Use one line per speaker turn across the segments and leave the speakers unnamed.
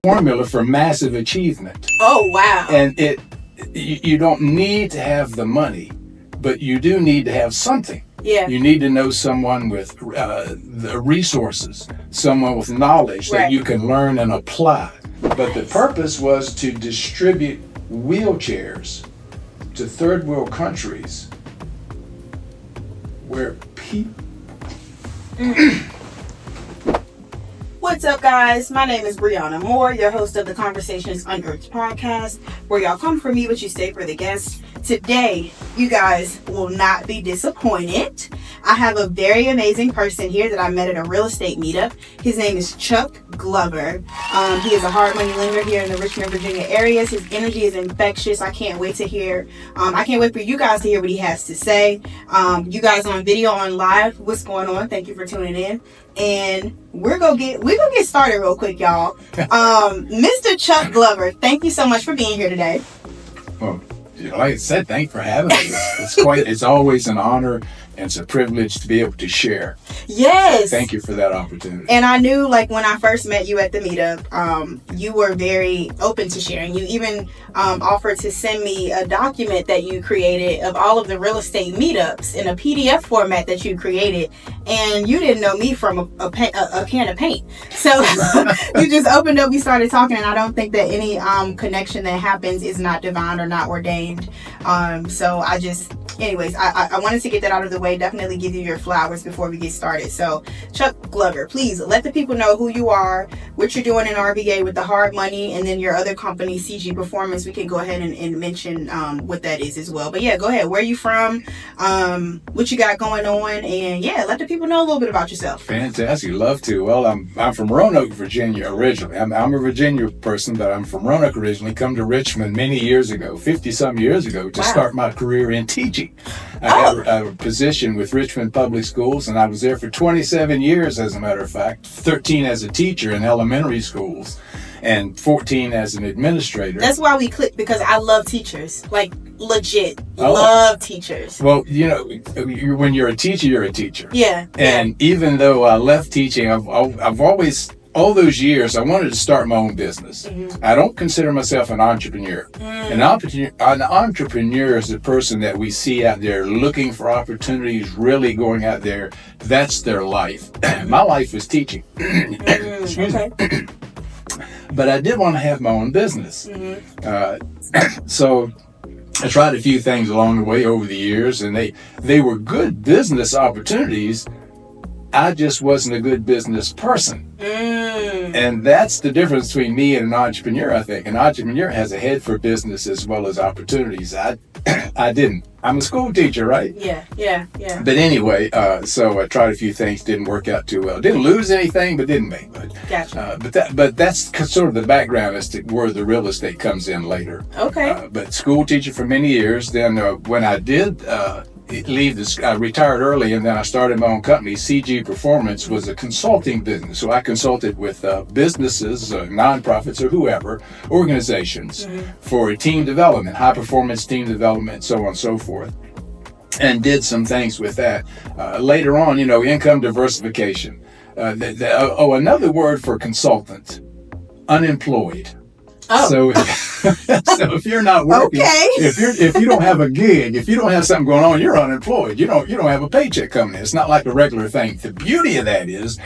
formula for massive achievement.
Oh, wow.
And you don't need to have the money, but you do need to have something.
Yeah.
You need to know someone with the resources, someone with knowledge that you can learn and apply. But the purpose was to distribute wheelchairs to third world countries where people...
What's up, guys? My name is Brianna Moore, your host of the Conversations Unearthed podcast, where y'all come for me, but you stay for the guests. Today, you guys will not be disappointed. I have a very amazing person here that I met at a real estate meetup. His name is Chuck Glover. He is a hard money lender here in the Richmond, Virginia areas. His energy is infectious. I can't wait to hear. I can't wait for you guys to hear what he has to say. You guys on video, on live, what's going on? Thank you for tuning in. And we're gonna get started real quick, y'all. Mr. Chuck Glover, thank you so much for being here today.
Well, like I said, thanks for having me. It's always an honor and it's a privilege to be able to share.
Yes.
Thank you for that opportunity.
And I knew, like, when I first met you at the meetup, you were very open to sharing. You even offered to send me a document that you created of all of the real estate meetups in a PDF format that you created. And you didn't know me from a can of paint. So you just opened up, we started talking, and I don't think that any connection that happens is not divine or not ordained. So anyways, I wanted to get that out of the way. Definitely give you your flowers before we get started. So, Chuck Glover, please let the people know who you are, what you're doing in RVA with the hard money, and then your other company, CG Performance. We can go ahead and mention what that is as well. But yeah, go ahead. Where are you from? What you got going on? And yeah, let the people know a little bit about yourself.
Fantastic. Love to. Well, I'm from Roanoke, Virginia originally. I'm a Virginia person, but I'm from Roanoke originally. Come to Richmond many years ago, 50-some years ago, to start my career in teaching. I had a position with Richmond Public Schools, and I was there for 27 years, as a matter of fact, 13 as a teacher in elementary schools and 14 as an administrator.
That's why we clicked, because I love teachers, like legit love teachers.
Well, you know, when you're a teacher, you're a teacher.
Yeah.
And even though I left teaching, I've always... all those years, I wanted to start my own business. Mm-hmm. I don't consider myself an entrepreneur. An entrepreneur is the person that we see out there looking for opportunities, really going out there. That's their life. My life was teaching. Excuse me. But I did want to have my own business. So I tried a few things along the way over the years, and they were good business opportunities. I just wasn't a good business person. And that's the difference between me and an entrepreneur, I think. An entrepreneur has a head for business as well as opportunities. I didn't. I'm a school teacher, right?
Yeah.
But anyway, so I tried a few things, didn't work out too well. Didn't lose anything, but didn't make much.
Gotcha.
But that's sort of the background as to where the real estate comes in later.
Okay.
But school teacher for many years. Then when I did leave this, I retired early, and then I started my own company. CG Performance was a consulting business, so I consulted with businesses, nonprofits, or whoever, organizations for team development, high performance team development, so on and so forth, and did some things with that. Later on, income diversification. Another word for consultant, unemployed.
Oh.
So if you're not working, if you don't have a gig, if you don't have something going on, you're unemployed. You don't have a paycheck coming in. It's not like a regular thing. The beauty of that is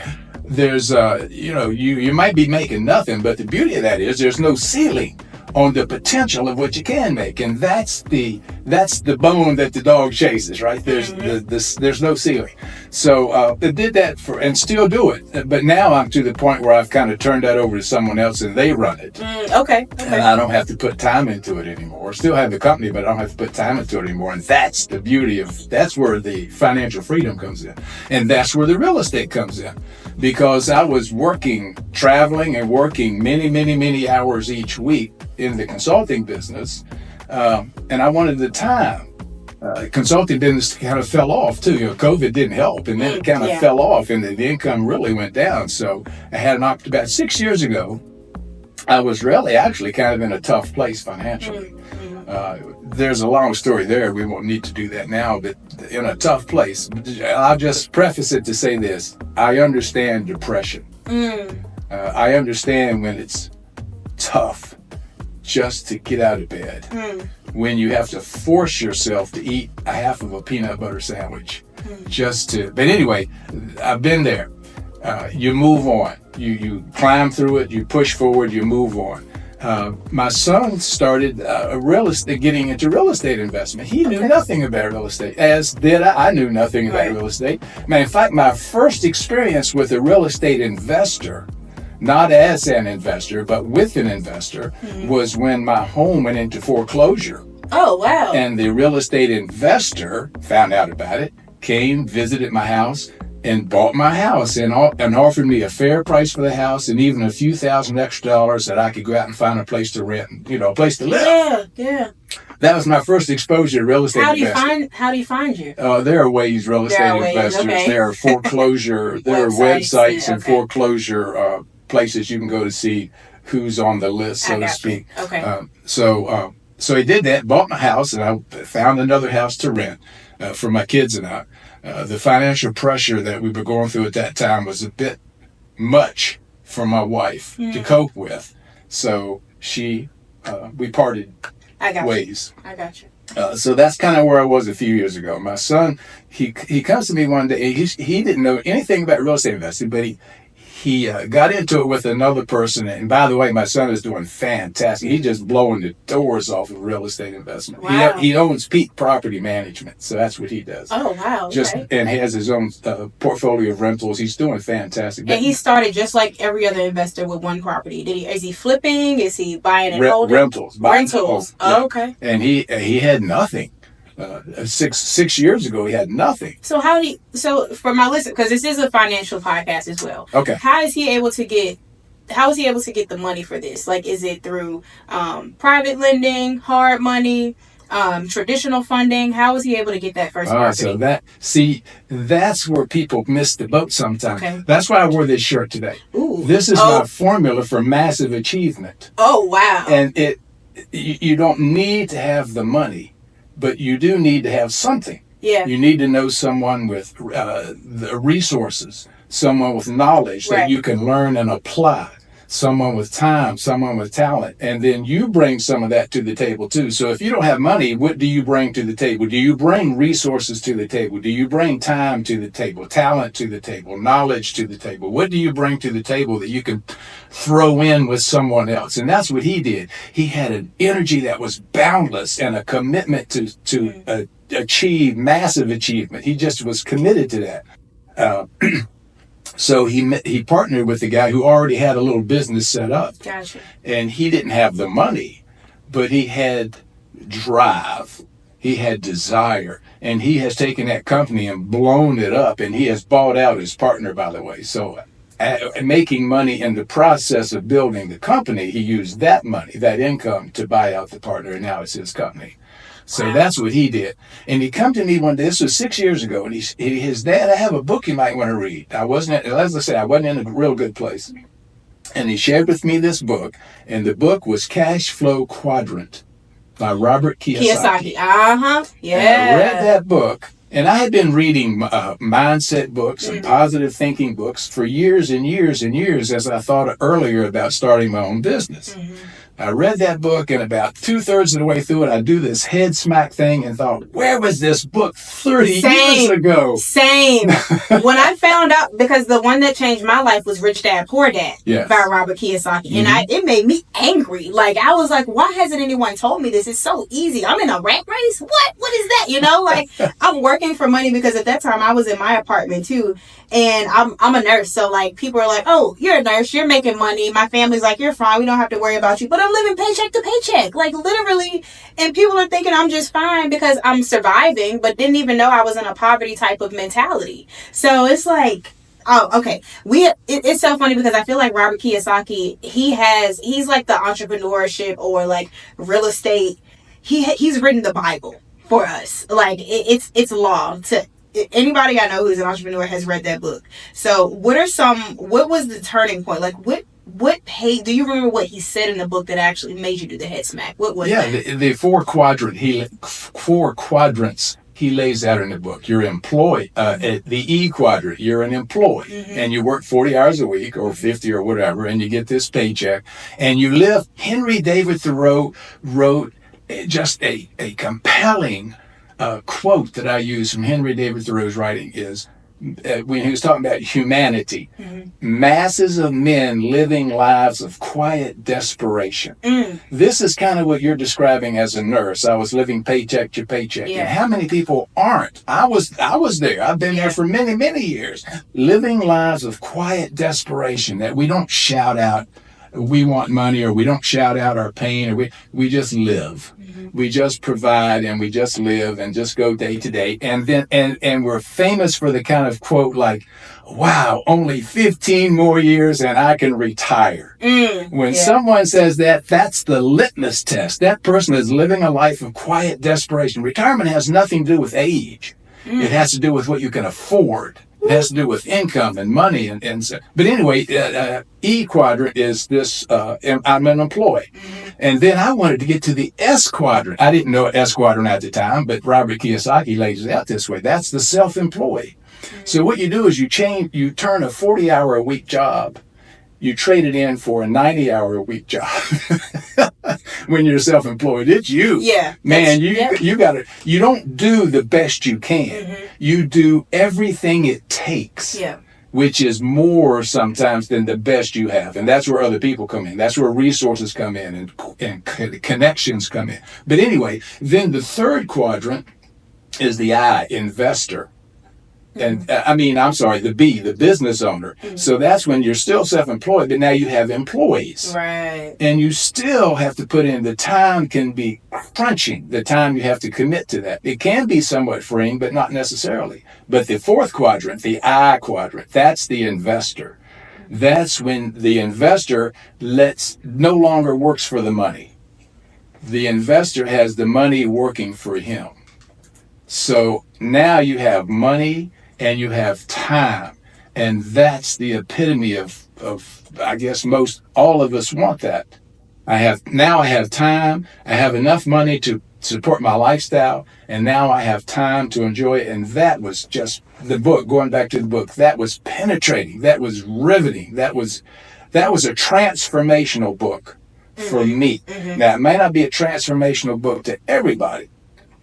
there's you might be making nothing, but the beauty of that is there's no ceiling on the potential of what you can make, and that's the bone that the dog chases, right? There's no ceiling. So I did that and still do it, but now I'm to the point where I've kind of turned that over to someone else and they run it.
Okay.
And I don't have to put time into it anymore. Still have the company, but I don't have to put time into it anymore. And that's the beauty that's where the financial freedom comes in, and that's where the real estate comes in, because I was traveling and working many hours each week in the consulting business, and I wanted the time. Consulting business kind of fell off too. COVID didn't help, and then it kind of fell off, and the income really went down. So I had an opportunity about 6 years ago. I was really actually kind of in a tough place financially. There's a long story there. We won't need to do that now, but in a tough place. I'll just preface it to say this. I understand depression. I understand when it's tough just to get out of bed when you have to force yourself to eat a half of a peanut butter sandwich but anyway, I've been there. You move on. You climb through it, you push forward, you move on. My son started getting into real estate investment. He knew nothing about real estate, as did I. I knew nothing about real estate. In fact, my first experience with a real estate investor, not as an investor, but with an investor, was when my home went into foreclosure.
Oh, wow.
And the real estate investor found out about it, came, visited my house, and bought my house and offered me a fair price for the house and even a few $1,000 extra that I could go out and find a place to rent, a place to live.
Yeah.
That was my first exposure to real estate investing.
How do you find you?
There are ways real estate investors.
Okay.
There are foreclosure. There are websites and foreclosure places you can go to see who's on the list, so to speak.
Okay.
So he did that, bought my house, and I found another house to rent for my kids and I. The financial pressure that we were going through at that time was a bit much for my wife to cope with. So we parted ways.
I got you.
So that's kind of where I was a few years ago. My son, he comes to me one day. He didn't know anything about real estate investing, but he got into it with another person. And by the way, my son is doing fantastic. He's just blowing the doors off of real estate investment.
Wow.
He owns Peak Property Management, so that's what he does.
Oh, wow. Okay.
And has his own portfolio of rentals. He's doing fantastic.
And he started just like every other investor with one property. Is he flipping? Is he buying and holding?
Rentals.
Rentals. Oh, okay.
And he had nothing. 6 years ago, he had nothing.
So for my listeners, because this is a financial podcast as well.
Okay.
How is he able to get the money for this? Like, is it through private lending, hard money, traditional funding? How is he able to get that first property?
So that's where people miss the boat sometimes.
Okay.
That's why I wore this shirt today.
Ooh.
This is my formula for massive achievement.
Oh, wow.
And you don't need to have the money, but you do need to have something.
Yeah.
You need to know someone with the resources, someone with knowledge that you can learn and apply, someone with time, someone with talent. And then you bring some of that to the table too. So if you don't have money, what do you bring to the table? Do you bring resources to the table? Do you bring time to the table, talent to the table, knowledge to the table? What do you bring to the table that you can throw in with someone else? And that's what he did. He had an energy that was boundless and a commitment to achieve massive achievement. He just was committed to that. So he partnered with the guy who already had a little business set up.
Gotcha.
And he didn't have the money, but he had drive. He had desire. And he has taken that company and blown it up. And he has bought out his partner, by the way. So making money in the process of building the company, he used that money, that income, to buy out the partner. And now it's his company. So that's what he did. And he come to me one day, this was 6 years ago, and his dad, I have a book you might want to read. As I said, I wasn't in a real good place. And he shared with me this book, and the book was Cash Flow Quadrant by Robert Kiyosaki.
Uh-huh. Yeah.
And I read that book, and I had been reading mindset books and positive thinking books for years and years and years, as I thought earlier about starting my own business. I read that book, and about 2/3 of the way through it, I do this head smack thing and thought, where was this book 30 years ago?
Same. When I found out, because the one that changed my life was Rich Dad, Poor Dad by Robert Kiyosaki. And it made me angry. Like, I was like, why hasn't anyone told me this? It's so easy. I'm in a rat race? What is that? Like, I'm working for money, because at that time I was in my apartment too. And I'm a nurse. So like, people are like, oh, you're a nurse, you're making money. My family's like, you're fine, we don't have to worry about you. But I'm living paycheck to paycheck, like literally. And people are thinking I'm just fine because I'm surviving, but didn't even know I was in a poverty type of mentality. So it's like, oh, okay. It's so funny, because I feel like Robert Kiyosaki, he's like the entrepreneurship or like real estate. He's written the Bible for us. Like it's law to anybody I know who's an entrepreneur has read that book. So what was the turning point? Like what page, do you remember what he said in the book that actually made you do the head smack? What was that?
The four quadrants he lays out in the book. You're employed. At the E quadrant, you're an employee, and you work 40 hours a week or 50 or whatever, and you get this paycheck, and you live. Henry David Thoreau wrote just a compelling quote that I use from Henry David Thoreau's writing is, when he was talking about humanity, masses of men living lives of quiet desperation. This is kind of what you're describing as a nurse. I was living paycheck to paycheck. And how many people aren't? I was there. I've been there for many, many years. Living lives of quiet desperation that we don't shout out, we want money, or we don't shout out our pain, or we just live. We just provide, and we just live and just go day to day. And then and we're famous for the kind of quote like, wow, only 15 more years and I can retire. When someone says that, that's the litmus test. That person is living a life of quiet desperation. Retirement has nothing to do with age. It has to do with what you can afford. It has to do with income and money. And so. But anyway, E quadrant is this, I'm an employee. And then I wanted to get to the S quadrant. I didn't know S quadrant at the time, but Robert Kiyosaki lays it out this way. That's the self-employed. So what you do is you turn a 40-hour-a-week job, you trade it in for a 90-hour-a-week job. When you're self-employed, it's you.
Yeah.
Man, you gotta, you don't do the best you can. You do everything it takes.
Yeah.
Which is more sometimes than the best you have. And that's where other people come in. That's where resources come in and connections come in. But anyway, then the third quadrant is the I, investor. And the B, the business owner. So that's when you're still self-employed, but now you have employees.
Right.
And you still have to put in, the time can be crunching, the time you have to commit to that. It can be somewhat freeing, but not necessarily. But the fourth quadrant, the I quadrant, that's the investor. That's when the investor no longer works for the money. The investor has the money working for him. So now you have money and you have time. And that's the epitome of I guess all of us want that. I have time, I have enough money to support my lifestyle, and now I have time to enjoy it. And that was just the book, going back to the book, that was penetrating, that was riveting, that was a transformational book for me. Now, it may not be a transformational book to everybody,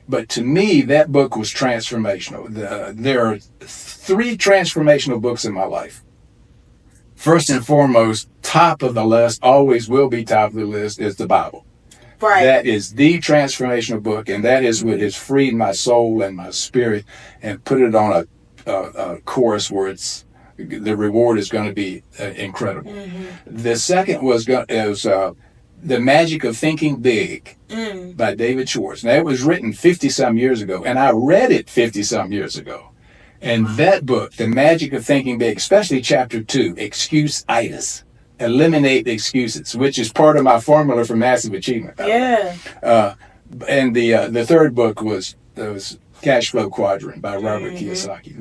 but to me, that book was transformational. There are 3 transformational books in my life. First and foremost, top of the list, always will be top of the list, is the Bible. Right. That is the transformational book, and that is what has freed my soul and my spirit and put it on a course where the reward is going to be incredible. The second was The Magic of Thinking Big by David Schwartz. Now, it was written 50-some years ago, and I read it 50-some years ago. And that book, The Magic of Thinking Big, especially chapter 2, Excuse-itis, eliminate excuses, which is part of my formula for massive achievement.
Yeah.
And the third book was Cash Flow Quadrant by Robert Kiyosaki.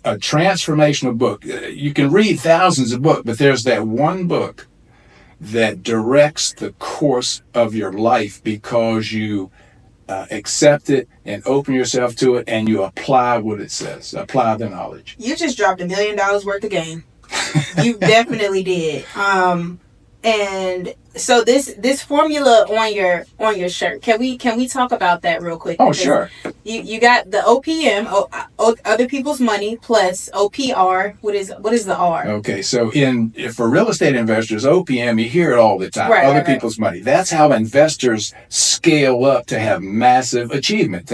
A transformational book. You can read thousands of books, but there's that one book that directs the course of your life because you accept it and open yourself to it, and you apply what it says. Apply the knowledge.
You just dropped $1 million worth of game. You definitely did. And so this formula on your shirt, can we talk about that real quick?
Oh, sure.
You got the OPM, other people's money, plus OPR. What is the R?
Okay, so for real estate investors, OPM, you hear it all the time. Right, other people's money. That's how investors scale up to have massive achievement,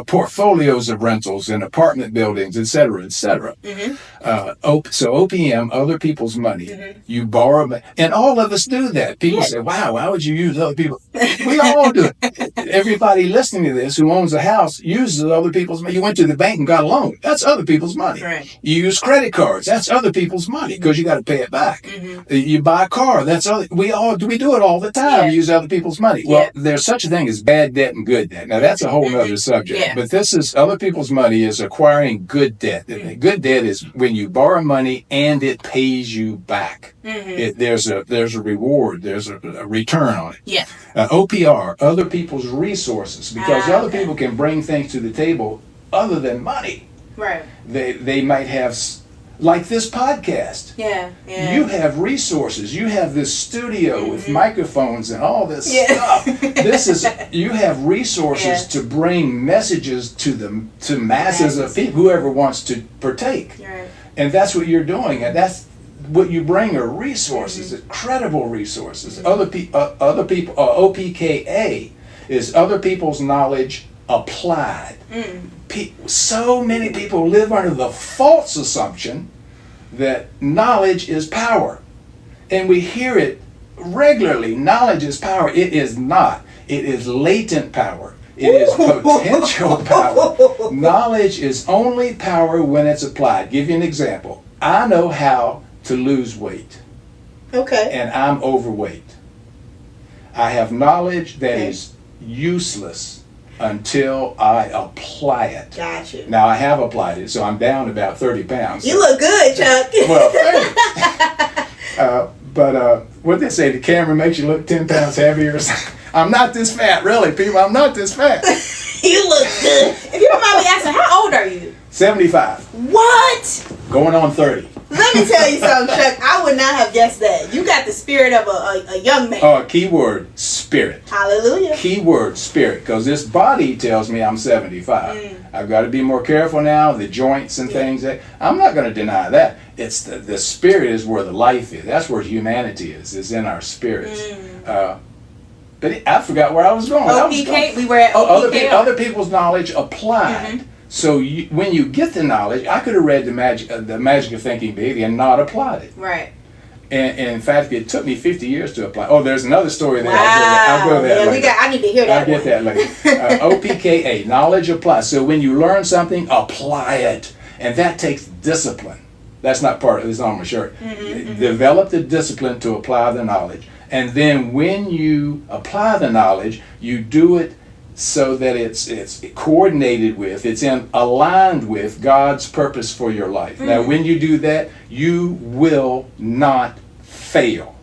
portfolios of rentals and apartment buildings, et cetera, et cetera. So OPM, other people's money. You borrow, and all of us do that. People say, wow, why would you use other people? We all do it. Everybody listening to this who owns a house uses other people's money. You went to the bank and got a loan. That's other people's money. Right. You use credit cards. That's other people's money because you got to pay it back. You buy a car. We do it all the time. Yeah. Use other people's money. Yeah. Well, there's such a thing as bad debt and good debt. Now, that's a whole other subject. Yeah. But this is other people's money is acquiring good debt. Good debt is when you borrow money and it pays you back. There's a reward. There's a return on it.
Yeah.
OPR, other people's resources, because other people can bring things to the table other than money.
Right.
They might have, like this podcast.
Yeah.
You have resources. You have this studio with microphones and all this stuff. You have resources to bring messages to masses of people, whoever wants to partake.
Right.
And that's what you're doing. And that's what you bring are resources, incredible resources. Other people, OPKA is other people's knowledge applied. So many people live under the false assumption that knowledge is power. And we hear it regularly. Knowledge is power. It is not. It is latent power. It is potential power. Knowledge is only power when it's applied. Give you an example. I know how to lose weight.
Okay.
And I'm overweight. I have knowledge that is useless until I apply it.
Gotcha.
Now I have applied it, so I'm down about 30 pounds.
You look good, Chuck.
Well, thanks. But what they say, the camera makes you look 10 pounds heavier. I'm not this fat, really, people. I'm not this fat.
You look good. If you don't mind me asking, how old are you?
75.
What?
Going on 30.
Let me tell you something, Chuck. I would not have guessed that. You got the spirit of a young man.
Oh, keyword, spirit.
Hallelujah.
Keyword, spirit. Because this body tells me I'm 75. I've got to be more careful now, the joints and things. I'm not going to deny that. It's the spirit is where the life is. That's where humanity is. It's in our spirits. But I forgot where I was going.
OPK, we were at OPK.
Other people's knowledge applied. So when you get the knowledge, I could have read the magic of Thinking Big and not applied it.
Right.
And in fact, it took me 50 years to apply. Oh, there's another story there.
Wow.
I'll go there later.
I need to hear that.
I'll get that later. OPKA, knowledge applied. So when you learn something, apply it. And that takes discipline. That's not part of it's on my shirt. Develop the discipline to apply the knowledge. And then when you apply the knowledge, you do it so that it's coordinated with, aligned with God's purpose for your life. Now, when you do that, you will not fail.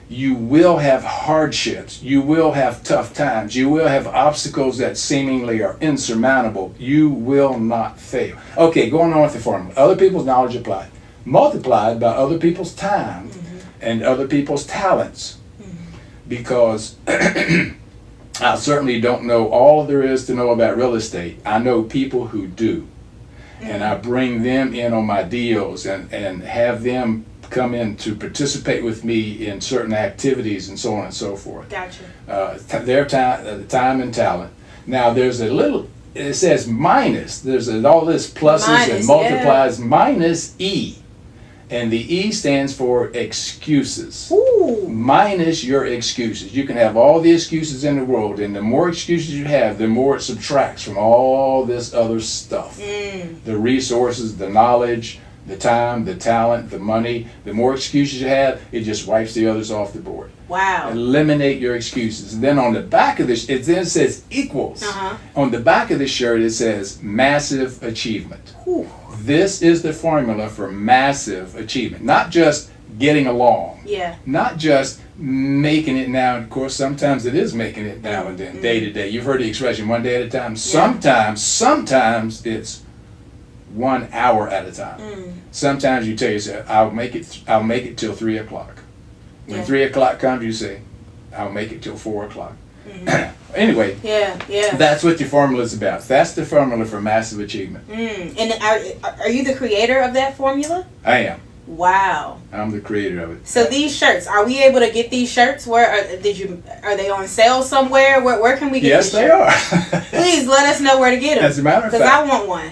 You will have hardships. You will have tough times. You will have obstacles that seemingly are insurmountable. You will not fail. Okay, going on with the formula. Other people's knowledge applied. Multiplied by other people's time and other people's talents. Because I certainly don't know all there is to know about real estate. I know people who do. And I bring them in on my deals and have them come in to participate with me in certain activities and so on and so forth.
Gotcha.
Their time and talent. Now there's it says minus. There's all this pluses and multiplies minus E. And the E stands for excuses.
Ooh.
Minus your excuses. You can have all the excuses in the world, and the more excuses you have, the more it subtracts from all this other stuff. The resources, the knowledge, the time, the talent, the money. The more excuses you have, it just wipes the others off the board.
Wow.
Eliminate your excuses. And then on the back of this, it then says equals. On the back of the shirt, it says massive achievement.
Ooh.
This is the formula for massive achievement. Not just getting along.
Yeah.
Not just making it now. Of course, sometimes it is making it now and then, day to day. You've heard the expression, one day at a time. Sometimes it's 1 hour at a time. Sometimes you tell yourself, I'll make it till 3 o'clock. When 3 o'clock comes, you say, I'll make it till 4 o'clock. Anyway, that's what your formula is about. That's the formula for massive achievement.
And are you the creator of that formula?
I am.
Wow.
I'm the creator of it.
So these shirts, are we able to get these shirts? Where are they on sale somewhere? Where can we get
Yes,
these
they
shirts?
are.
Please let us know where to get them.
As a matter of fact,
because I want one.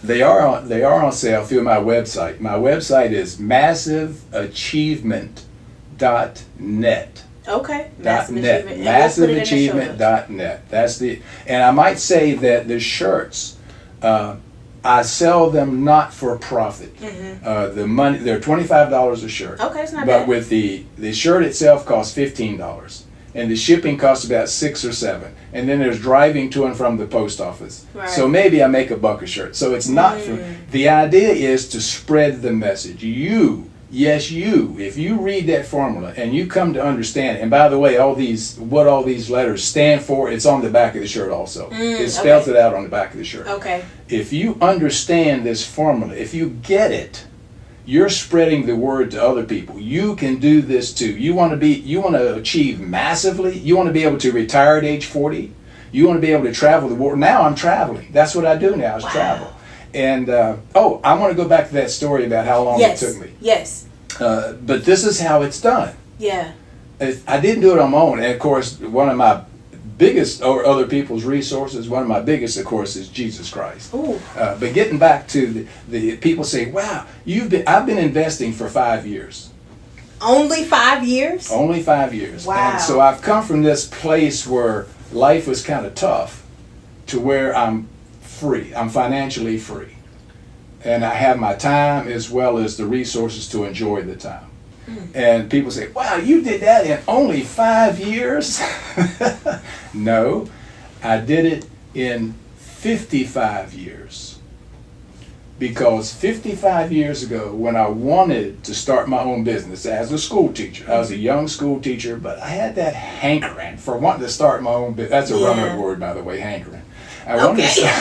They are on sale through my website. My website is massiveachievement.net.
Okay.
Massiveachievement.net. And I might say that the shirts, I sell them not for profit. The money, they're $25 a shirt.
Okay, it's not
but
bad.
with the shirt itself costs $15. And the shipping costs about $6 or $7. And then there's driving to and from the post office.
Right.
So maybe I make $1 a shirt. So it's not for, the idea is to spread the message. You Yes, if you read that formula and you come to understand it, and by the way, what all these letters stand for, it's on the back of the shirt also. It spells it out on the back of the shirt.
Okay.
If you understand this formula, if you get it, you're spreading the word to other people. You can do this too. You want to achieve massively. You want to be able to retire at age 40. You want to be able to travel the world. Now I'm traveling. That's what I do now is travel. And I want to go back to that story about how long it took me.
Yes.
But this is how it's done.
Yeah.
I didn't do it on my own. And of course, one of my biggest, or other people's resources, one of my biggest, of course, is Jesus Christ. But getting back to the people say, wow, I've been investing for 5 years.
Only 5 years?
Only 5 years.
Wow.
And so I've come from this place where life was kind of tough to where I'm free. I'm financially free. And I have my time as well as the resources to enjoy the time. And people say, wow, you did that in only 5 years? No, I did it in 55 years. Because 55 years ago, when I wanted to start my own business as a school teacher, I was a young school teacher, but I had that hankering for wanting to start my own business. That's a runner word, by the way, hankering. I wanted to start,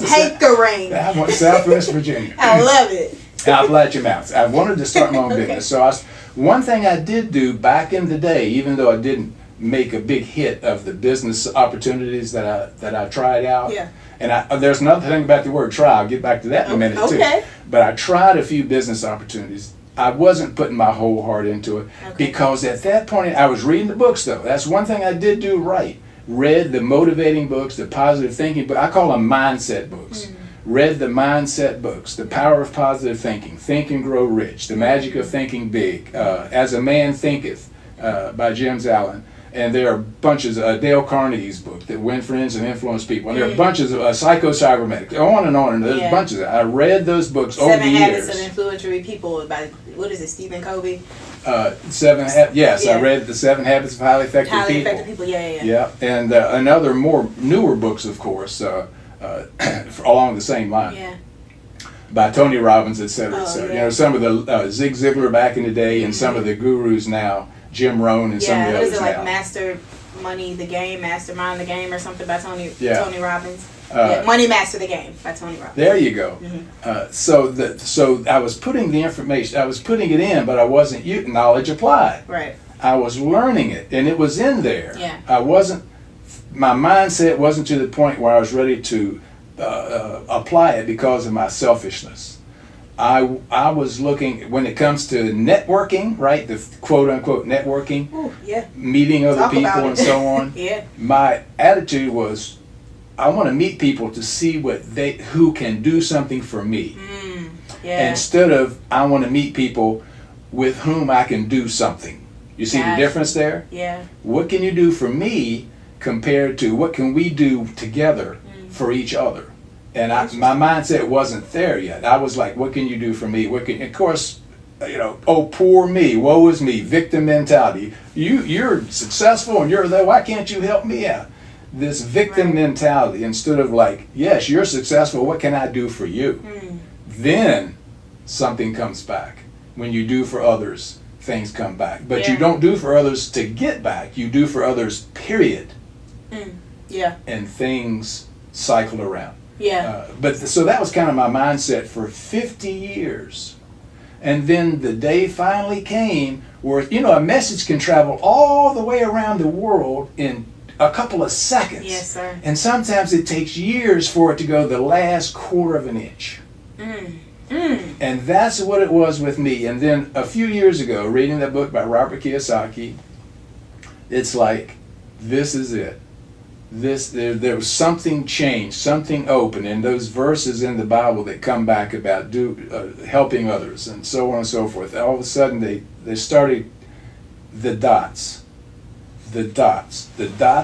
hankering.
I went to Southwest Virginia.
I love it.
Appalachian I wanted to start my own business. So one thing I did do back in the day, even though I didn't make a big hit of the business opportunities that I tried out.
Yeah.
And there's another thing about the word try. I'll get back to that in a minute too. But I tried a few business opportunities. I wasn't putting my whole heart into it because at that point I was reading the books though. That's one thing I did do right. Read the motivating books, the positive thinking books. I call them mindset books. Read the mindset books, The Power of Positive Thinking, Think and Grow Rich, The Magic of Thinking Big, As a Man Thinketh by James Allen. And there are bunches of Dale Carnegie's book, that Win Friends and Influence People. And there are bunches of Psycho-Cybernetics, on. And there's bunches of I read those books over the years.
7 Habits of Influential People by, what is it, Stephen Covey?
I read The 7 Habits of Highly Effective People.
Highly Effective People, yeah.
Yeah, and another newer books, of course, along the same line.
Yeah.
By Tony Robbins, etc. You know, some of the Zig Ziglar back in the day, and some of the gurus now, Jim Rohn, and some of the others now.
Like Master Money the Game, Mastermind the Game, or something by Tony Robbins. Money Master the Game by Tony Robbins.
There you go. So I was putting the information, I was putting it in, but I wasn't using knowledge applied.
Right.
I was learning it, and it was in there.
Yeah.
My mindset wasn't to the point where I was ready to apply it because of my selfishness. I was looking, when it comes to networking, right, the quote unquote networking, meeting other people and so on. My attitude was, I want to meet people to see who can do something for me. Instead of, I want to meet people with whom I can do something. You see the difference there?
Yeah.
What can you do for me compared to what can we do together for each other? And my mindset wasn't there yet. I was like, what can you do for me? Of course, oh, poor me, woe is me, victim mentality. You're successful and you're there, why can't you help me out? This victim mentality, instead of like, yes, you're successful, what can I do for you? Then something comes back. When you do for others, things come back. But you don't do for others to get back, you do for others, period. And things cycle around. So that was kind of my mindset for 50 years. And then the day finally came where, a message can travel all the way around the world in a couple of seconds.
Yes, sir.
And sometimes it takes years for it to go the last quarter of an inch. And that's what it was with me. And then a few years ago, reading that book by Robert Kiyosaki, it's like, this is it. There was something changed, something open in those verses in the Bible that come back about helping others and so on and so forth. All of a sudden they started, the dots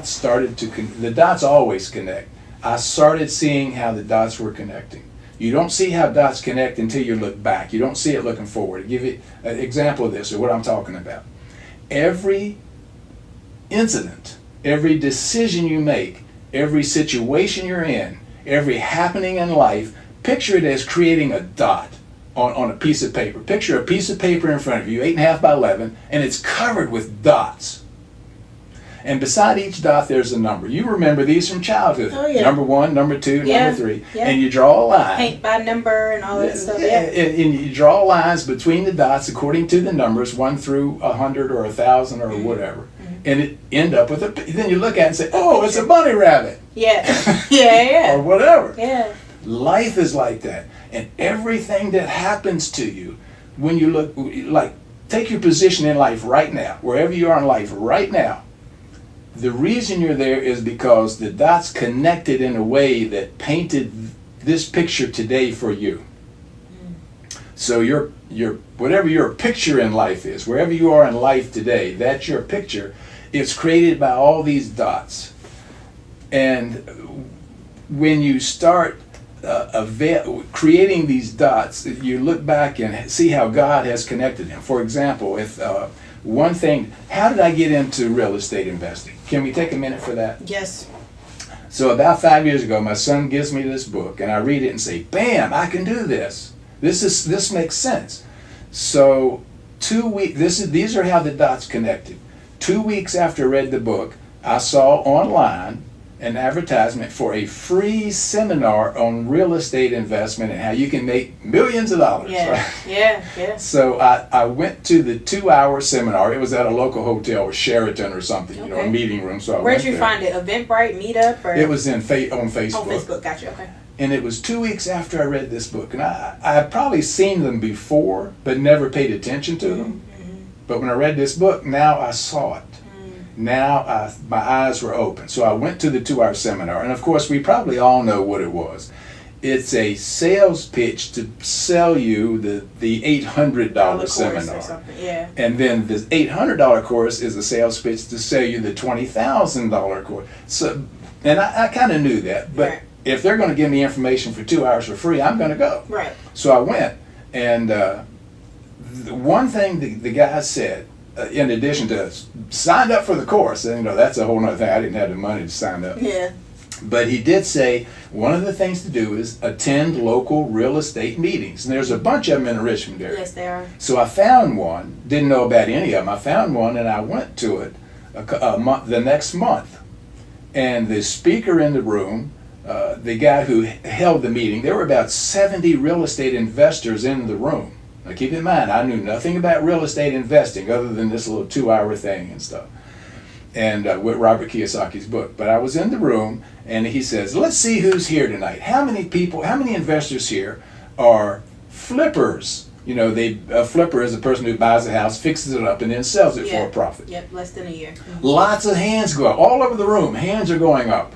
started to the dots always connect. I started seeing how the dots were connecting. You don't see how dots connect until you look back. You don't see it looking forward. To give you an example of this, or what I'm talking about. Every incident, every decision you make, every situation you're in, every happening in life, picture it as creating a dot on a piece of paper. Picture a piece of paper in front of you, 8.5 by 11, and it's covered with dots. And beside each dot, there's a number. You remember these from childhood.
Oh, yeah.
Number 1, number 2,
Yeah,
number 3.
yeah.
And you draw a line.
Paint by number and all that stuff. Yeah.
And you draw lines between the dots according to the numbers, 1 through 100 or 1,000 or whatever. And it end up with then you look at it and say, oh, it's a bunny rabbit.
Yeah. Yeah.
Or whatever.
Yeah.
Life is like that. And everything that happens to you, when you look, like, take your position in life right now, wherever you are in life right now. The reason you're there is because the dots connected in a way that painted this picture today for you. So your whatever your picture in life is, wherever you are in life today, that's your picture. It's created by all these dots. And when you start creating these dots, you look back and see how God has connected them. For example, if one thing, how did I get into real estate investing? Can we take a minute for that?
Yes.
So about 5 years ago, my son gives me this book, and I read it and say, bam, I can do this. This makes sense. So 2 weeks, these are how the dots connected. 2 weeks after I read the book, I saw online an advertisement for a free seminar on real estate investment and how you can make millions of dollars.
Yeah,
right?
yeah.
So I went to the 2-hour seminar. It was at a local hotel or Sheraton or something, a meeting room. So
where'd you find it? Eventbrite, Meetup, or?
It was on Facebook.
On Facebook, gotcha. Okay.
And it was 2 weeks after I read this book, and I had probably seen them before, but never paid attention to them. But when I read this book, now I saw it. Now my eyes were open. So I went to the 2-hour seminar, and of course we probably all know what it was. It's a sales pitch to sell you the $800 seminar.
Or something. Yeah.
And then the $800 course is a sales pitch to sell you the $20,000 course. So, and I kind of knew that, but
right.
If they're going to give me information for 2 hours for free, I'm going to go.
Right.
So I went, and one thing the guy said, in addition to signed up for the course, and that's a whole other thing. I didn't have the money to sign up.
Yeah.
But he did say one of the things to do is attend local real estate meetings, and there's a bunch of them in the Richmond area.
Yes, there are.
So I found one. Didn't know about any of them. I found one, and I went to it the next month. And the speaker in the room, the guy who held the meeting, there were about 70 real estate investors in the room. Now keep in mind, I knew nothing about real estate investing other than this little 2-hour thing and stuff, and with Robert Kiyosaki's book. But I was in the room, and he says, let's see who's here tonight. How many investors here are flippers? A flipper is a person who buys a house, fixes it up, and then sells it for a profit.
Yep, less than a year.
Lots of hands go up. All over the room, hands are going up.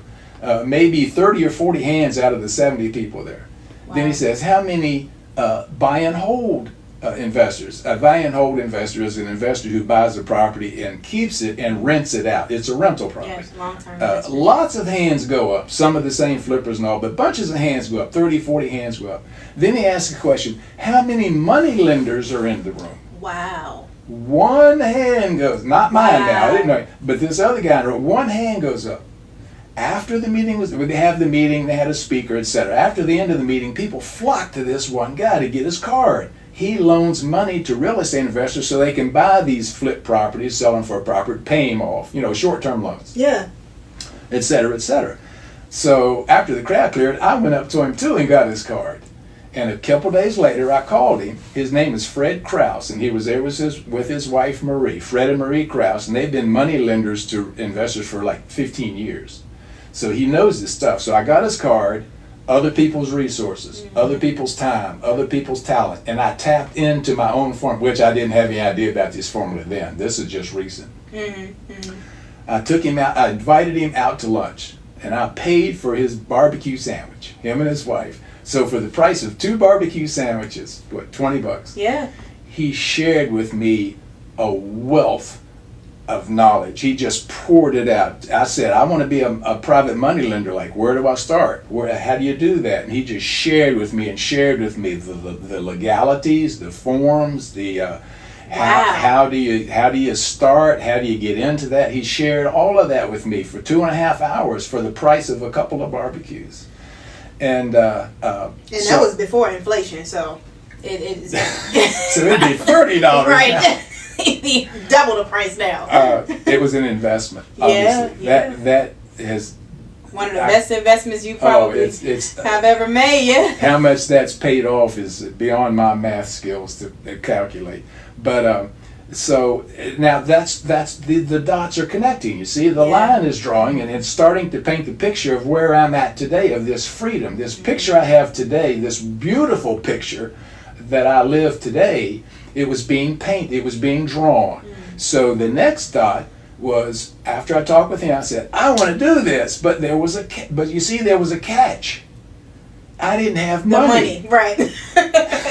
Maybe 30 or 40 hands out of the 70 people there. Wow. Then he says, how many buy and hold investors? A buy and hold investor is an investor who buys a property and keeps it and rents it out. It's a rental property.
Yes, long-term
lots of hands go up. Some of the same flippers and all, but bunches of hands go up. 30, 40 hands go up. Then he asks a question, how many money lenders are in the room?
Wow.
One hand goes, not mine now, I didn't know, but this other guy in the room, one hand goes up. After the meeting they have the meeting, they had a speaker, etc. After the end of the meeting, people flocked to this one guy to get his card. He loans money to real estate investors so they can buy these flip properties, sell them for a profit, pay them off, short-term loans.
Yeah.
Etc., etc. So after the crowd cleared, I went up to him too and got his card. And a couple days later, I called him. His name is Fred Krause, and he was there with his wife Marie, Fred and Marie Krause, and they've been money lenders to investors for like 15 years. So he knows this stuff. So I got his card, other people's resources, other people's time, other people's talent, and I tapped into my own form, which I didn't have any idea about this formula then. This is just recent. I took him out, I invited him out to lunch, and I paid for his barbecue sandwich, him and his wife. So for the price of 2 barbecue sandwiches, $20?
Yeah.
He shared with me a wealth of knowledge. He just poured it out. I said, I want to be a private money lender. Like, where do I start? How do you do that? And he just shared with me the legalities, the forms, how do you start? How do you get into that? He shared all of that with me for 2.5 hours for the price of a couple of barbecues. And that
was before inflation, so. It is.
So it'd be $30.
Right. It'd be double the price now.
It was an investment.
Yeah,
Obviously.
yeah.
That has
one of the best investments you probably have ever made. Yeah.
How much that's paid off is beyond my math skills to calculate. But so now that's the dots are connecting. You see, the line is drawing, and it's starting to paint the picture of where I'm at today, of this freedom, this picture I have today, this beautiful picture that I live today. It was being painted, it was being drawn. So the next dot was, after I talked with him, I said, I want to do this, but you see, there was a catch. I didn't have money.
The money, right.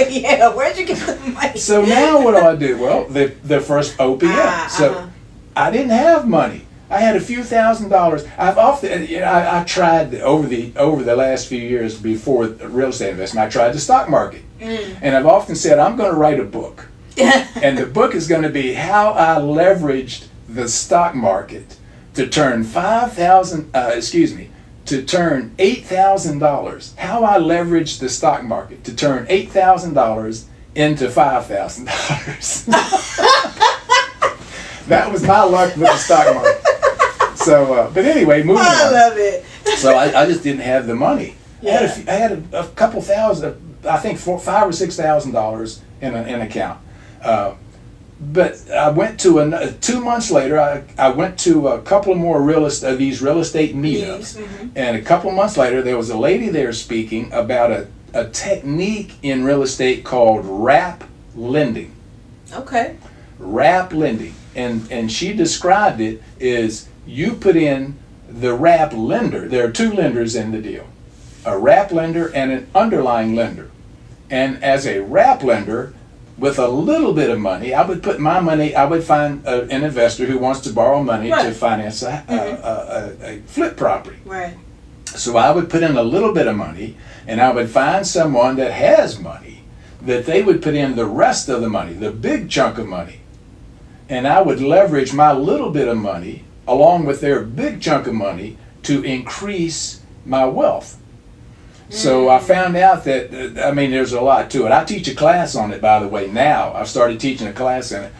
Yeah, where'd you get the money?
So now what do? Well, the first OPM. So I didn't have money. I had a few $1,000s. I tried over the last few years before real estate investment, I tried the stock market. And I've often said, I'm going to write a book. And the book is going to be how I leveraged the stock market to turn to turn $8,000. How I leveraged the stock market to turn $8,000 into $5,000. That was my luck with the stock market. So, but anyway, moving on.
I love it.
So I just didn't have the money.
Yeah.
I had a couple thousand, I think $5,000 or $6,000 in an account. But I went to 2 months later. I went to a couple more these real estate meetups, and a couple months later, there was a lady there speaking about a technique in real estate called wrap lending.
Okay.
Wrap lending, and she described it as you put in the wrap lender. There are two lenders in the deal, a wrap lender and an underlying lender. And as a wrap lender, with a little bit of money, I would put my money, I would find an investor who wants to borrow money to finance a flip property.
Right.
So I would put in a little bit of money, and I would find someone that has money, that they would put in the rest of the money, the big chunk of money. And I would leverage my little bit of money along with their big chunk of money to increase my wealth. So I found out that, there's a lot to it. I teach a class on it, by the way, now. I've started teaching a class in it.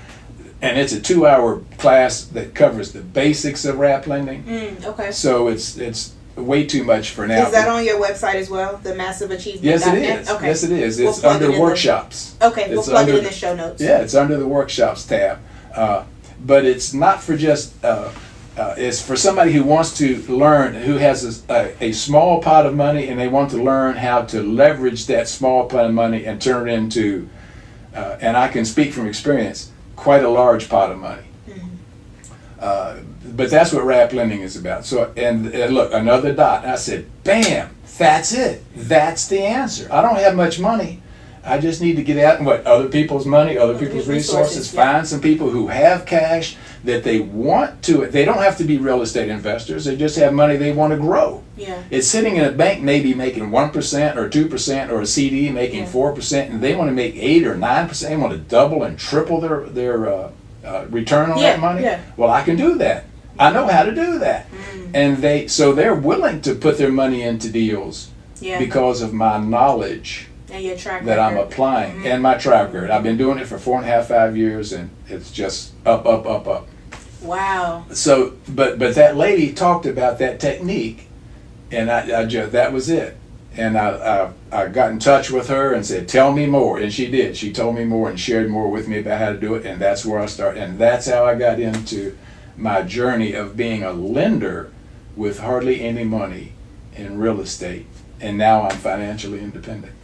And it's a 2-hour class that covers the basics of wrap lending.
Okay.
So it's way too much for now.
Is that on your website as well, the Massive Achievement?
Yes, it is.
Okay.
Yes, it is. It's under workshops.
Okay, we'll plug it in the show notes.
Yeah, it's under the workshops tab. But it's not for just... it's for somebody who wants to learn, who has a small pot of money, and they want to learn how to leverage that small pot of money and turn it into, and I can speak from experience, quite a large pot of money. But that's what wrap lending is about. So, and look, another dot. I said, bam, that's it. That's the answer. I don't have much money. I just need to get out and other people's money, other people's resources, find some people who have cash that they want to. They don't have to be real estate investors. They just have money they want to grow.
Yeah.
It's sitting in a bank maybe making 1% or 2%, or a CD making 4%, and they want to make 8 or 9%. They want to double and triple their return on that money. Yeah. Well, I can do that. I know how to do that. And they're willing to put their money into deals because of my knowledge.
And your track
that I'm applying, and my track record. I've been doing it for 4.5, 5 years, and it's just up, up, up, up.
Wow.
So, but that lady talked about that technique, and I just, that was it. And I got in touch with her and said, tell me more. And she did. She told me more and shared more with me about how to do it, and that's where I started. And that's how I got into my journey of being a lender with hardly any money in real estate. And now I'm financially independent.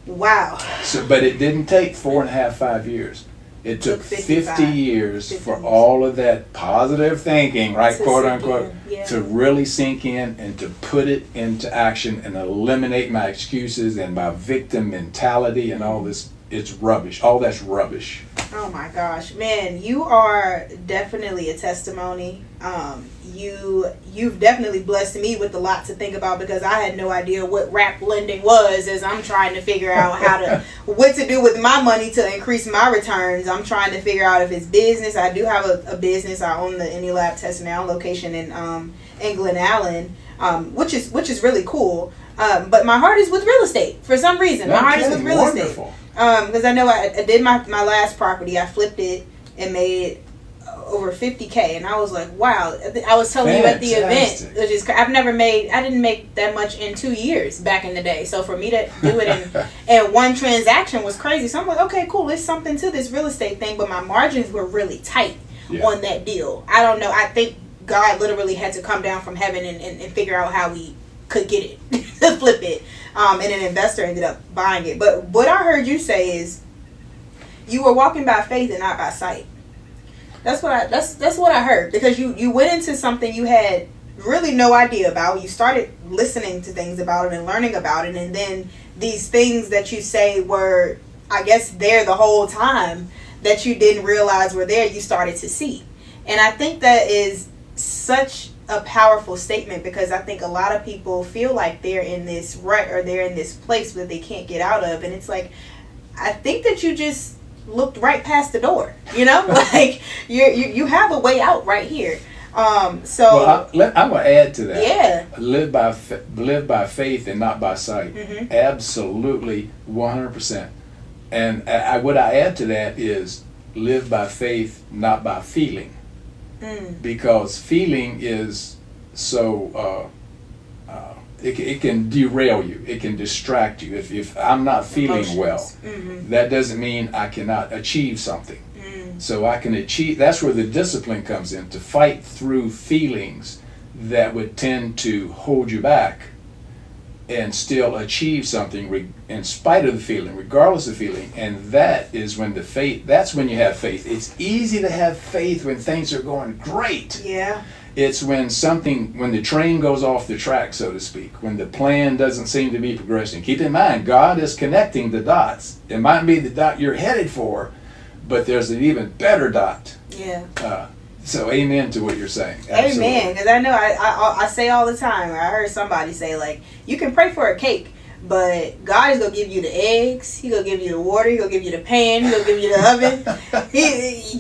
Wow.
So, but it didn't take 4.5, 5 years. It took 50 years for all of that positive thinking, right, quote unquote, to really sink in and to put it into action and eliminate my excuses and my victim mentality and all this. It's rubbish. All that's rubbish.
Oh my gosh, man, you are definitely a testimony. You've definitely blessed me with a lot to think about, because I had no idea what wrap lending was, as I'm trying to figure out what to do with my money to increase my returns. I'm trying to figure out if it's business. I do have a business. I own the Any Lab Test Now location in Glen Allen. which is really cool. But my heart is with real estate for some reason. My heart is with real estate. Because I know I did my last property. I flipped it and made over $50K, and I was like, wow. I was telling you at the event, I didn't make that much in 2 years back in the day. So for me to do it in one transaction was crazy. So I'm like, okay, cool, there's something to this real estate thing, but my margins were really tight on that deal. I don't know. I think God literally had to come down from heaven and figure out how we could get it to flip it. And an investor ended up buying it. But what I heard you say is you were walking by faith and not by sight. That's what I heard, because you went into something you had really no idea about. You started listening to things about it and learning about it, and then these things that you say were, I guess, there the whole time that you didn't realize were there, you started to see. And I think that is such a powerful statement, because I think a lot of people feel like they're in this rut or they're in this place that they can't get out of, and it's like, I think that you just looked right past the door, like you have a way out right here. So
I'm gonna add to that.
Yeah.
Live by faith and not by sight. Mm-hmm. Absolutely, 100%. And what I add to that is live by faith, not by feeling, because feeling is so. It can derail you. It can distract you. If I'm not feeling well, that doesn't mean I cannot achieve something. So I can achieve. That's where the discipline comes in, to fight through feelings that would tend to hold you back and still achieve something in spite of the feeling, regardless of feeling. And that is when that's when you have faith. It's easy to have faith when things are going great.
Yeah.
It's when the train goes off the track, so to speak, when the plan doesn't seem to be progressing. Keep in mind, God is connecting the dots. It might be the dot you're headed for, but there's an even better dot.
Yeah.
So amen to what you're saying. Absolutely.
Amen. Because I know I say all the time, I heard somebody say, like, you can pray for a cake, but God is going to give you the eggs. He's going to give you the water. He's going to give you the pan. He's going to give you the oven.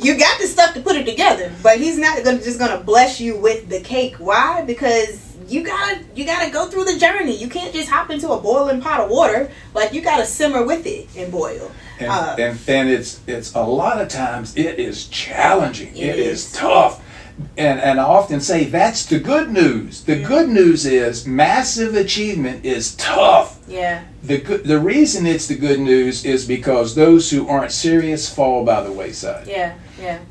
You got the stuff to put it together, but he's not just going to bless you with the cake. Why? Because you gotta go through the journey. You can't just hop into a boiling pot of water. Like, you got to simmer with it and boil.
And it's a lot of times it is challenging. It is tough. And I often say that's the good news. The good news is massive achievement is tough.
Yeah.
The reason it's the good news is because those who aren't serious fall by the wayside.
Yeah.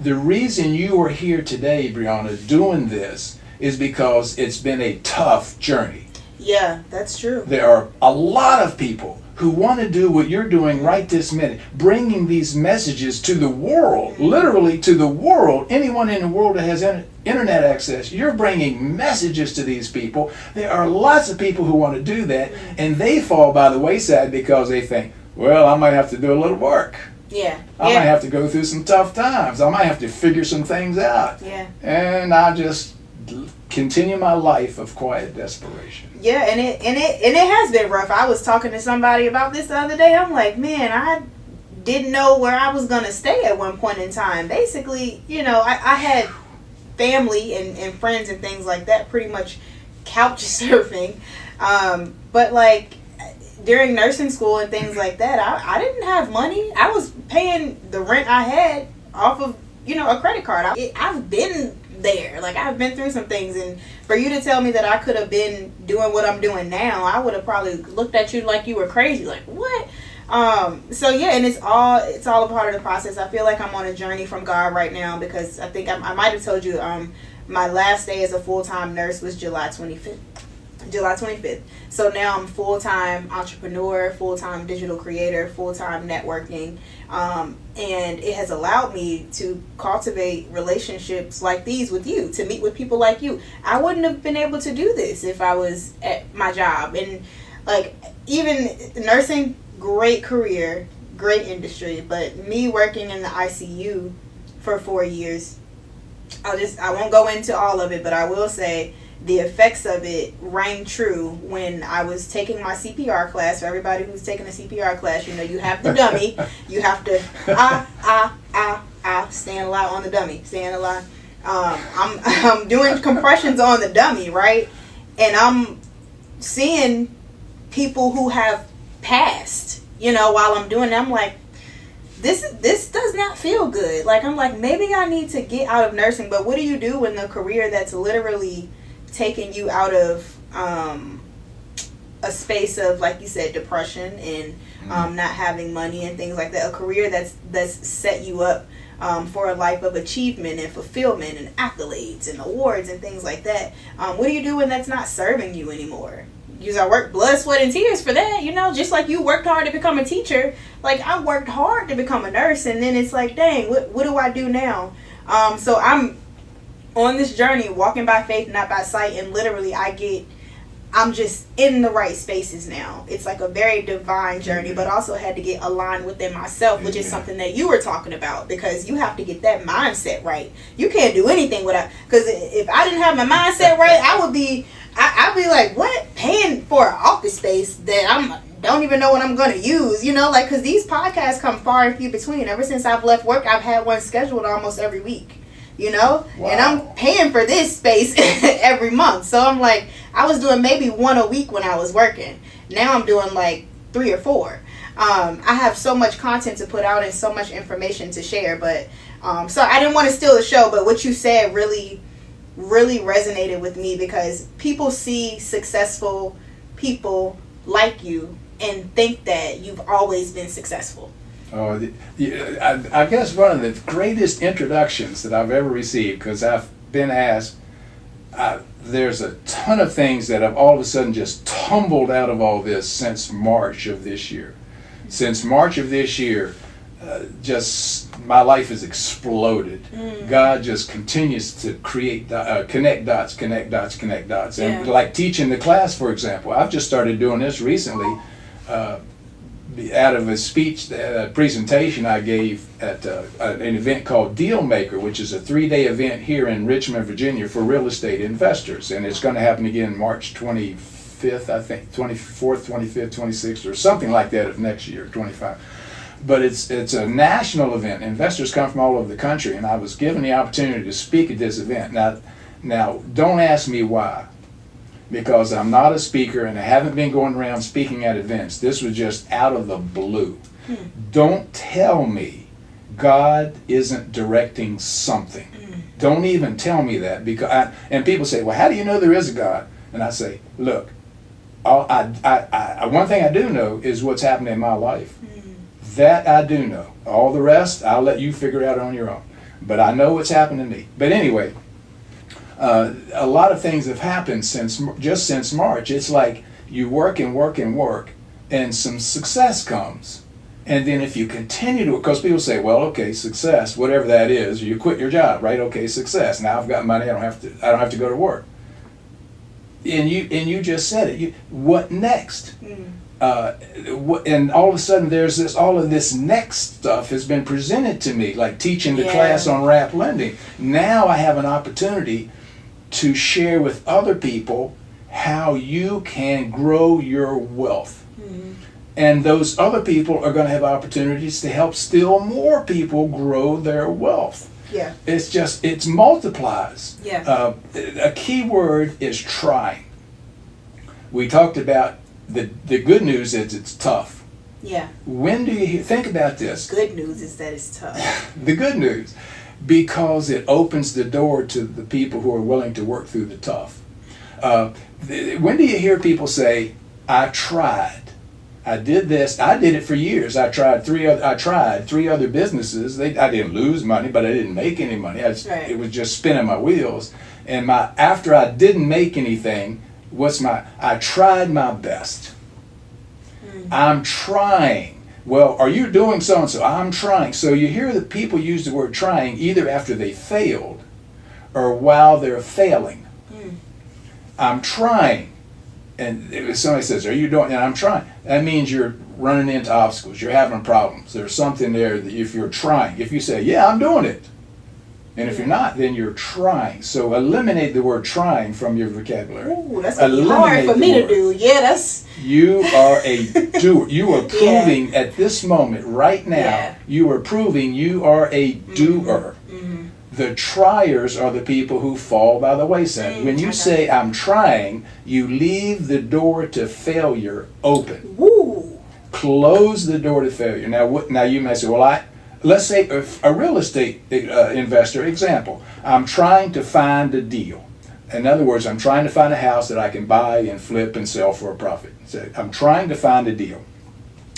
The reason you are here today, Brianna, doing this is because it's been a tough journey.
Yeah, that's true.
There are a lot of people who want to do what you're doing right this minute, bringing these messages to the world, literally to the world. Anyone in the world that has internet access, you're bringing messages to these people. There are lots of people who want to do that, and they fall by the wayside because they think, well, I might have to do a little work.
Yeah.
I might have to go through some tough times. I might have to figure some things out.
Yeah.
And I just continue my life of quiet desperation.
Yeah, and it has been rough. I was talking to somebody about this the other day. I'm like, man, I didn't know where I was going to stay at one point in time. Basically, I had family and friends and things like that pretty much couch surfing. But like during nursing school and things like that, I didn't have money. I was paying the rent I had off of, a credit card. I've been there. Like, I've been through some things, and for you to tell me that I could have been doing what I'm doing now, I would have probably looked at you like you were crazy. Like, what? So yeah, and it's all a part of the process. I feel like I'm on a journey from God right now, because I think I might have told you my last day as a full-time nurse was July 25th. So now I'm full-time entrepreneur, full-time digital creator, full-time networking, and it has allowed me to cultivate relationships like these with you, to meet with people like you. I wouldn't have been able to do this if I was at my job. And like, even nursing, great career, great industry, but me working in the ICU for 4 years, I won't go into all of it, but I will say the effects of it rang true when I was taking my CPR class. For everybody who's taking a CPR class, you have the dummy. You have to stand a lot on the dummy. Stand a lot. I'm doing compressions on the dummy, right? And I'm seeing people who have passed, while I'm doing it. I'm like, this does not feel good. Like, I'm like, maybe I need to get out of nursing. But what do you do in the career that's literally taking you out of a space of, like you said, depression and not having money and things like that? A career that's set you up for a life of achievement and fulfillment and accolades and awards and things like that. What do you do when that's not serving you anymore? I worked blood, sweat, and tears for that, just like you worked hard to become a teacher. Like, I worked hard to become a nurse, and then it's like, dang, what do I do now? So I'm on this journey, walking by faith, not by sight, and literally I'm just in the right spaces now. It's like a very divine journey, but also had to get aligned within myself, which is something that you were talking about, because you have to get that mindset right. You can't do anything without, because if I didn't have my mindset right, I'd be like, what? Paying for an office space that don't even know what I'm going to use, because these podcasts come far and few between. Ever since I've left work, I've had one scheduled almost every week. Wow. And I'm paying for this space every month. So I'm like, I was doing maybe one a week when I was working. Now I'm doing like 3 or 4. I have so much content to put out and so much information to share. But so I didn't want to steal the show, but what you said really resonated with me, because people see successful people like you and think that you've always been successful.
Oh, I guess one of the greatest introductions that I've ever received, because I've been asked, there's a ton of things that have all of a sudden just tumbled out of all this since March of this year. Since March of this year, just my life has exploded. God just continues to connect dots. And like teaching the class, for example, I've just started doing this recently. Out of a speech, a presentation I gave at an event called Deal Maker, which is a 3-day event here in Richmond, Virginia for real estate investors. And it's going to happen again March 25th, I think, 24th, 25th, 26th, or something like that of next year, 25. But it's a national event. Investors come from all over the country, and I was given the opportunity to speak at this event. Now don't ask me why, because I'm not a speaker and I haven't been going around speaking at events. This was just out of the blue. Don't tell me God isn't directing something. Don't even tell me that, because and people say, well, how do you know there is a God? And I say, look, one thing I do know is what's happening in my life. That I do know. All the rest, I'll let you figure out on your own. But I know what's happened to me. But anyway, a lot of things have happened since March. It's like you work and work and work, and some success comes. And then if you continue to, because people say, well, okay, success, whatever that is, you quit your job, right? Okay, success. Now I've got money. I don't have to go to work. And you just said it. What next? And all of a sudden there's all of this next stuff has been presented to me, like teaching the class on wrap lending. Now I have an opportunity to share with other people how you can grow your wealth. And those other people are going to have opportunities to help still more people grow their wealth. It's multiplies. A key word is trying. We talked about the good news is it's tough. When do you think about this?
Good news is that it's tough.
The good news, because it opens the door to the people who are willing to work through the tough. When do you hear people say, I tried, I did this, I did it for years, I tried 3 other businesses, I didn't lose money, but I didn't make any money, it was just spinning my wheels. And after I didn't make anything, I tried my best. I'm trying. Well, are you doing so-and-so? I'm trying. So you hear that people use the word trying either after they failed or while they're failing. I'm trying. And if somebody says, are you doing, and I'm trying, that means you're running into obstacles. You're having problems. There's something there that if you're trying, if you say, yeah, I'm doing it. And if you're not, then you're trying. So eliminate the word trying from your vocabulary.
Ooh, that's hard for me to do.
You are a doer. You are proving at this moment, right now, you are proving you are a doer. The triers are the people who fall by the wayside. When you say, I'm trying, you leave the door to failure open.
Woo.
Close the door to failure. Now you may say, well, let's say a real estate investor example. I'm trying to find a deal. In other words, I'm trying to find a house that I can buy and flip and sell for a profit. So I'm trying to find a deal.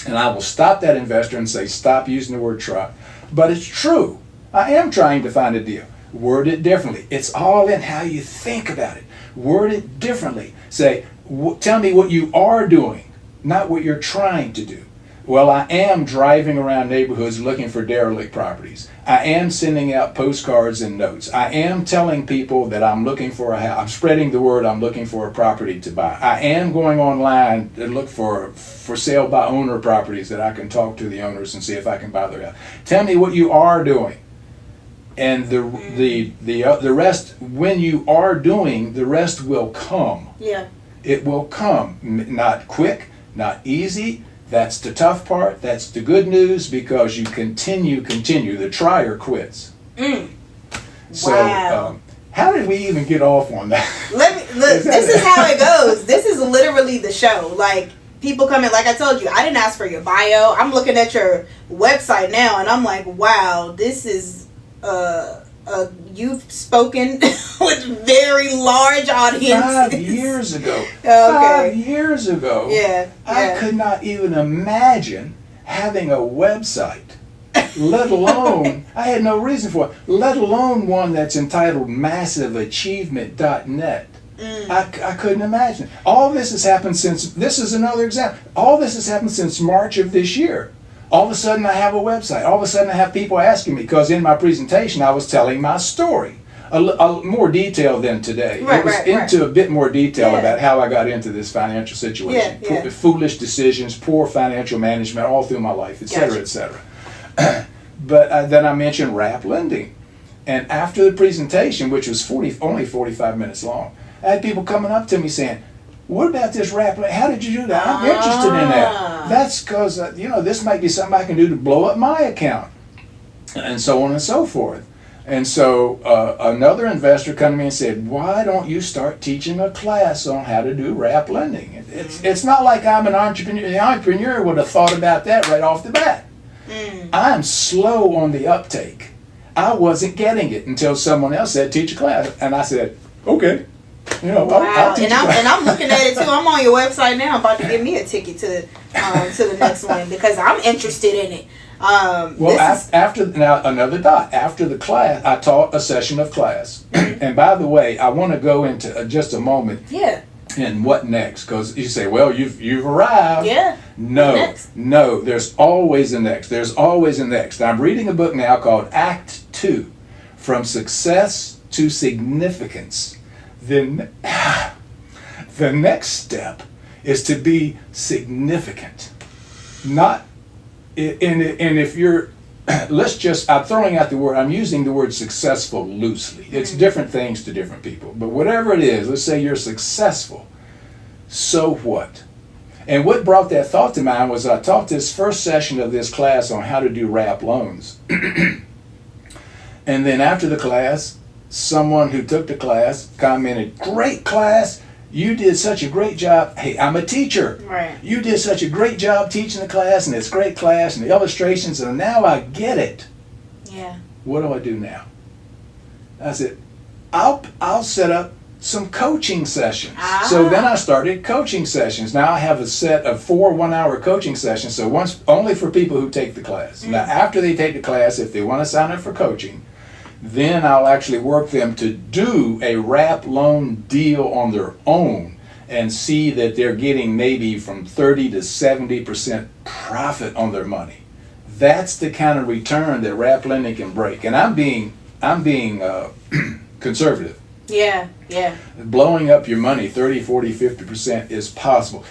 And I will stop that investor and say, stop using the word try. But it's true. I am trying to find a deal. Word it differently. It's all in how you think about it. Word it differently. Say, tell me what you are doing, not what you're trying to do. Well, I am driving around neighborhoods looking for derelict properties. I am sending out postcards and notes. I am telling people that I'm looking for a house. I'm spreading the word I'm looking for a property to buy. I am going online to look for sale by owner properties that I can talk to the owners and see if I can buy their house. Tell me what you are doing. And the rest, when you are doing, the rest will come.
Yeah.
It will come. Not quick, not easy. That's the tough part. That's the good news, because you continue. The trier quits. So,
wow.
How did we even get off on that?
This is how it goes. This is literally the show. Like, people come in, like I told you, I didn't ask for your bio. I'm looking at your website now, and I'm like, wow, this is you've spoken with very large audiences.
5 years ago.
Okay.
5 years ago.
Yeah.
I could not even imagine having a website, let alone, I had no reason for it, let alone one that's entitled massiveachievement.net. I couldn't imagine. All this has happened since, this is another example, all this has happened since March of this year. All of a sudden I have a website. All of a sudden I have people asking me, because in my presentation I was telling my story. A more detail than today. It was into a bit more detail about how I got into this financial situation. Foolish decisions, poor financial management all through my life, etc., etc. But then I mentioned wrap lending. And after the presentation, which was only 45 minutes long, I had people coming up to me saying, what about this wrap? How did you do that? I'm interested in that. That's because, this might be something I can do to blow up my account. And so on and so forth. And so another investor came to me and said, why don't you start teaching a class on how to do wrap lending? It's not like I'm an entrepreneur. The entrepreneur would have thought about that right off the bat. I'm slow on the uptake. I wasn't getting it until someone else said, teach a class. And I said, okay. I'll teach
and I'm looking at it too. I'm on your website now. I'm about to give me a ticket to the next one, because I'm interested in it.
After the class, I taught a session of class. And by the way, I want to go into just a moment.
Yeah.
And what next? Because you say, well, you've arrived.
Yeah.
No. There's always a next. There's always a next. I'm reading a book now called Act 2, From Success to Significance. Then the next step is to be significant. And if you're, I'm throwing out the word, I'm using the word successful loosely. It's different things to different people. But whatever it is, let's say you're successful. So what? And what brought that thought to mind was I taught this first session of this class on how to do wrap loans. And then after the class, someone who took the class commented, great class, you did such a great job. Hey, I'm a teacher.
Right.
You did such a great job teaching the class, and it's great class, and the illustrations, and now I get it.
Yeah.
What do I do now? I said, I'll set up some coaching sessions. So then I started coaching sessions. Now I have a set of 4 one-hour coaching sessions, so once only for people who take the class. Now after they take the class, if they want to sign up for coaching, then I'll actually work them to do a wrap loan deal on their own and see that they're getting maybe from 30 to 70% profit on their money. That's the kind of return that wrap lending can break. And I'm being conservative.
Yeah.
Blowing up your money 30, 40, 50% is possible.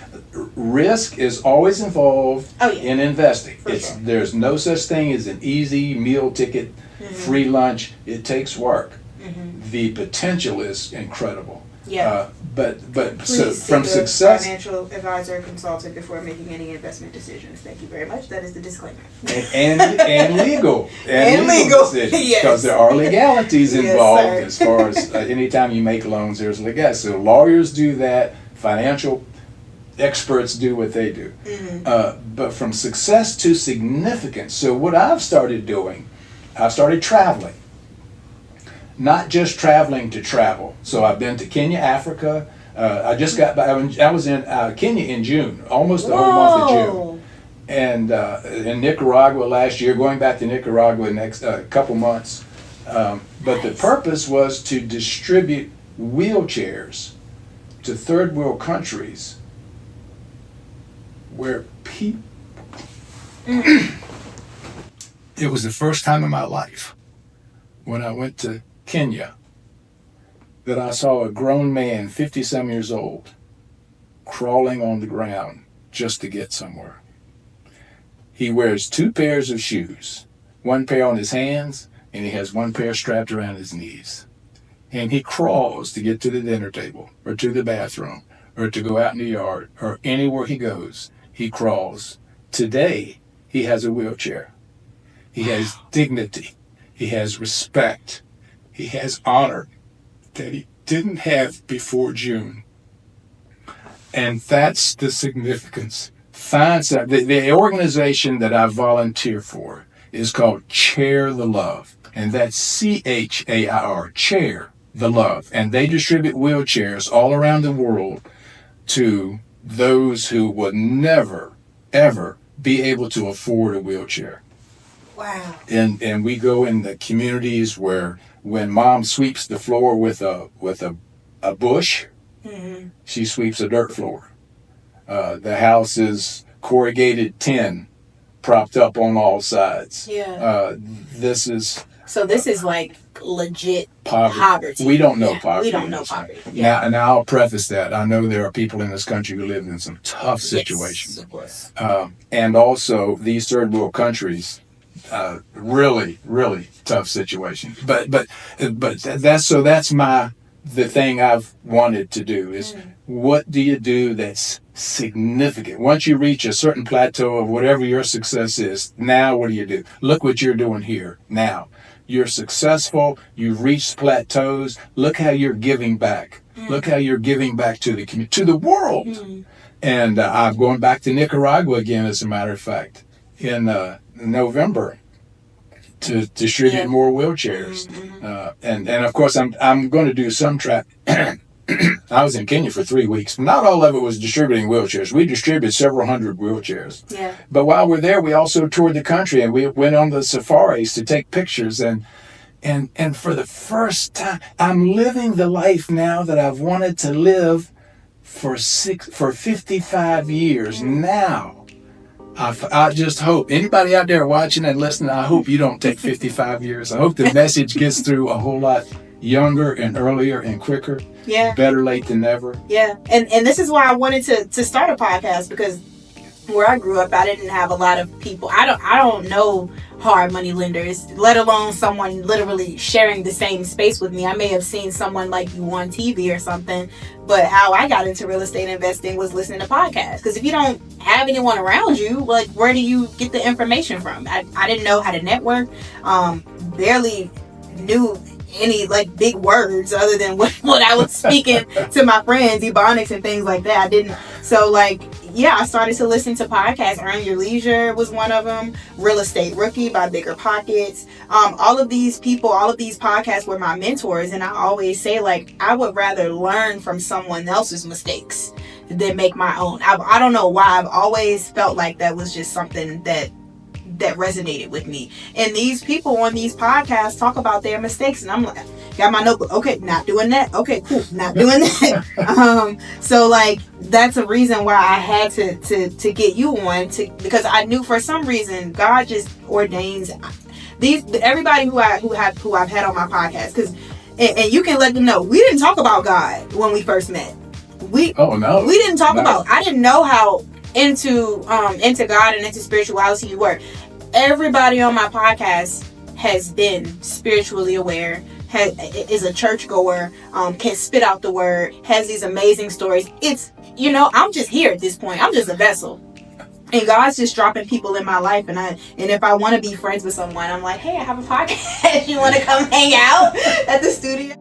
Risk is always involved in investing. There's no such thing as an easy meal ticket, free lunch. It takes work. The potential is incredible.
Please
from
seek a
success
financial advisor or consultant before making any investment decisions. Thank you very much. That is the disclaimer.
and legal decisions,
Yes.
because there are legalities
Yes,
involved
sir.
as far as anytime you make loans, there's legalities. So lawyers do that, financial experts do what they do. But from success to significance. So what I've started doing, I've started traveling. Not just traveling to travel. So I've been to Kenya, Africa. I just got back. I was in Kenya in June, almost the whole month of June. And in Nicaragua last year, going back to Nicaragua next couple months. But the purpose was to distribute wheelchairs to third world countries where people... It was the first time in my life when I went to Kenya that I saw a grown man, 50-some years old, crawling on the ground just to get somewhere. He wears 2 pairs of shoes, 1 pair on his hands, and he has 1 pair strapped around his knees. And he crawls to get to the dinner table, or to the bathroom, or to go out in the yard, or anywhere he goes, he crawls. Today, he has a wheelchair. He has dignity. He has respect. He has honor that he didn't have before June. And that's the significance. The organization that I volunteer for is called Chair the Love. And that's CHAIR, Chair the Love. And they distribute wheelchairs all around the world to those who would never, ever be able to afford a wheelchair.
Wow.
And we go in the communities where when mom sweeps the floor with a bush, she sweeps a dirt floor. The house is corrugated tin propped up on all sides.
Yeah.
This is
like legit poverty.
We don't know poverty.
We don't know poverty. Yeah.
Now I'll preface that. I know there are people in this country who live in some tough situations.
Yes, of course.
And also these third world countries, really, really tough situations. But that's the thing I've wanted to do is what do you do that's significant? Once you reach a certain plateau of whatever your success is, now what do you do? Look what you're doing here now. You're successful. You've reached plateaus. Look how you're giving back. Look how you're giving back to the community, to the world. And I'm going back to Nicaragua again, as a matter of fact, in November to distribute more wheelchairs. And of course, I'm going to do some track. I was in Kenya for 3 weeks. Not all of it was distributing wheelchairs. We distributed several hundred wheelchairs. Yeah. But while we're there, we also toured the country and we went on the safaris to take pictures. And for the first time, I'm living the life now that I've wanted to live for 55 years now. I just hope anybody out there watching and listening, I hope you don't take 55 years. I hope the message gets through a whole lot younger and earlier and quicker. Yeah. Better late than never.
Yeah. And this is why I wanted to start a podcast, because where I grew up, I didn't have a lot of people. I don't know hard money lenders, let alone someone literally sharing the same space with me. I may have seen someone like you on TV or something, but how I got into real estate investing was listening to podcasts. Because if you don't have anyone around you, like, where do you get the information from? I didn't know how to network. Barely knew any like big words other than what I was speaking to my friends, ebonics and things like that. I didn't. So like, yeah, I started to listen to podcasts. Earn Your Leisure was one of them. Real Estate Rookie by Bigger Pockets. All of these people, all of these podcasts were my mentors. And I always say, like, I would rather learn from someone else's mistakes than make my own. I don't know why. I've always felt like that was just something that resonated with me. And these people on these podcasts talk about their mistakes, and I'm like, got my notebook. Okay, not doing that. Okay, cool, not doing that. So like, that's a reason why I had to get you on, because I knew for some reason God just ordains everybody who I've had on my podcast. Because and you can let them know, we didn't talk about God when we first met. We didn't talk about. I didn't know how into God and into spirituality you were. Everybody on my podcast has been spiritually aware, is a churchgoer, can spit out the word, has these amazing stories. It's, I'm just here at this point. I'm just a vessel. And God's just dropping people in my life, and if I want to be friends with someone, I'm like, hey, I have a podcast. You want to come hang out at the studio?